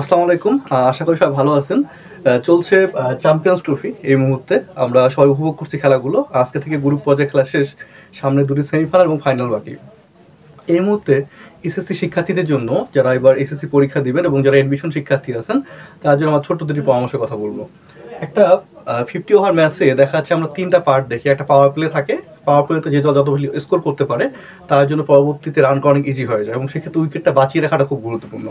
আসসালামু আলাইকুম। আশা করি সবাই ভালো আছেন। চলছে চ্যাম্পিয়ন্স ট্রফি এই মুহূর্তে। আমরা সবাই উপভোগ করছি খেলাগুলো। আজকে থেকে গ্রুপ পর্যায়ে খেলা শেষ। সামনে দুটি সেমিফাইনাল এবং ফাইনাল বাকি। এই মুহূর্তে এসএসসি শিক্ষার্থীদের জন্য যারা এবার এসএসসি পরীক্ষা দিবেন এবং যারা অ্যাডমিশন শিক্ষার্থী আছেন তার জন্য আমার ছোট্ট দুটি পরামর্শের কথা বলবো। একটা 50 ওভার ম্যাচে দেখা যাচ্ছে আমরা 3টা পার্ট দেখি। একটা পাওয়ার প্লে থাকে। পাওয়ার প্লেতে যে দল যত বেশি স্কোর করতে পারে তার জন্য পরবর্তীতে রান করা অনেক ইজি হয়ে যায় এবং সেক্ষেত্রে উইকেটটা বাঁচিয়ে রাখাটা খুব গুরুত্বপূর্ণ।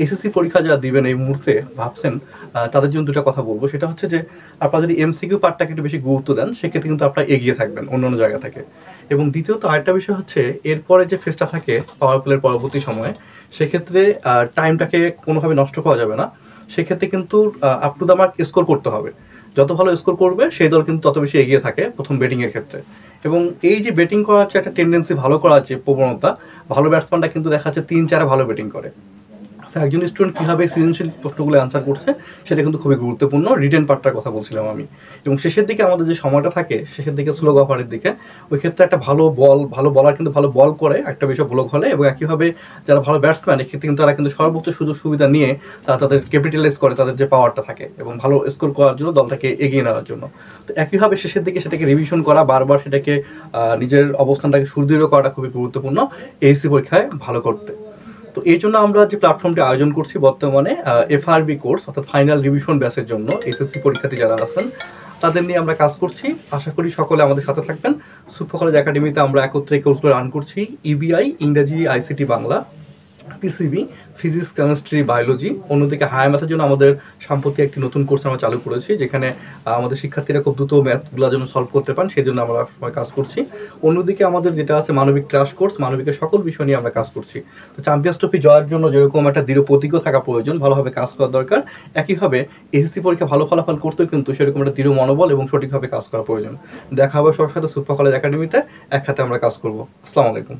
এসএসসি পরীক্ষা যারা দিবেন এই মুহূর্তে ভাবছেন তাদের জন্য দুটো কথা বলবো। সেটা হচ্ছে যে আপনারা যদি এমসিকিউ পার্টটাকে একটু বেশি গুরুত্ব দেন সেক্ষেত্রে কিন্তু আপনারা এগিয়ে থাকবেন অন্যান্য জায়গা থেকে। এবং দ্বিতীয়ত আরেকটা বিষয় হচ্ছে এরপরে যে ফেজটা থাকে পাওয়ার প্লের পরবর্তী সময়ে সেক্ষেত্রে টাইমটাকে কোনোভাবে নষ্ট করা যাবে না। সেক্ষেত্রে কিন্তু up to the mark score করতে হবে। যত ভালো স্কোর করবে সেই দল কিন্তু তত বেশি এগিয়ে থাকে প্রথম ব্যাটিংয়ের ক্ষেত্রে। এবং এই যে ব্যাটিং করার যে একটা টেন্ডেন্সি, ভালো করার যে প্রবণতা, ভালো ব্যাটসম্যানরা কিন্তু দেখা যাচ্ছে 3-4 ভালো ব্যাটিং করে। একজন স্টুডেন্ট কীভাবে সৃজনশীল প্রশ্নগুলো অ্যান্সার করছে সেটা কিন্তু খুবই গুরুত্বপূর্ণ। রিটেন পার্টটার কথা বলছিলাম আমি। এবং শেষের দিকে আমাদের যে সময়টা থাকে শেষের দিকে স্লো ওভারের দিকে, ওই ক্ষেত্রে একটা ভালো বলার কিন্তু ভালো বল করে একটা বিষয় ব্লক হলে, এবং একইভাবে যারা ভালো ব্যাটসম্যান এক্ষেত্রে কিন্তু তারা কিন্তু সর্বোচ্চ সুযোগ সুবিধা নিয়ে তারা তাদের ক্যাপিটালাইজ করে তাদের যে পাওয়ারটা থাকে এবং ভালো স্কোর করার জন্য দলটাকে এগিয়ে নেওয়ার জন্য। তো একইভাবে শেষের দিকে সেটাকে রিভিশন করা, বারবার সেটাকে নিজের অবস্থানটাকে সুদৃঢ় করাটা খুবই গুরুত্বপূর্ণ এইচএসসি পরীক্ষায় ভালো করতে। তো এই জন্য আমরা যে প্ল্যাটফর্মটি আয়োজন করছি বর্তমানে এফআরবি কোর্স অর্থাৎ ফাইনাল রিভিশন ব্যাচের জন্য এসএসসি পরীক্ষার্থী যারা আছেন তাদের নিয়ে আমরা কাজ করছি। আশা করি সকলে আমাদের সাথে থাকবেন। সুপার কলেজ একাডেমিতে আমরা একত্রে কোর্সগুলো রান করছি। ইবিআই ইংরেজি, ICT Bangla, PCB physics, chemistry, biology. অন্যদিকে হায়ার ম্যাথের জন্য আমাদের সম্প্রতি একটি নতুন কোর্স আমরা চালু করেছি যেখানে আমাদের শিক্ষার্থীরা খুব দ্রুত ম্যাথগুলো যেন সলভ করতে পান সেই জন্য আমরা সময় কাজ করছি। অন্যদিকে আমাদের যেটা আছে মানবিক ক্র্যাশ কোর্স, মানবিকের সকল বিষয় নিয়ে আমরা কাজ করছি। তো চ্যাম্পিয়ন্স ট্রফি জয়ের জন্য যেরকম একটা দৃঢ় প্রতিজ্ঞ থাকা প্রয়োজন, ভালোভাবে কাজ করা দরকার, একইভাবে এসএসসি পরীক্ষা ভালো ফলাফল করতেও কিন্তু সেরকম একটা দৃঢ় মনোবল এবং সঠিকভাবে কাজ করা প্রয়োজন। দেখা হবে সবার সাথে সুপার কলেজ একাডেমিতে। এক হাতে আমরা কাজ করবো। আসসালামু আলাইকুম।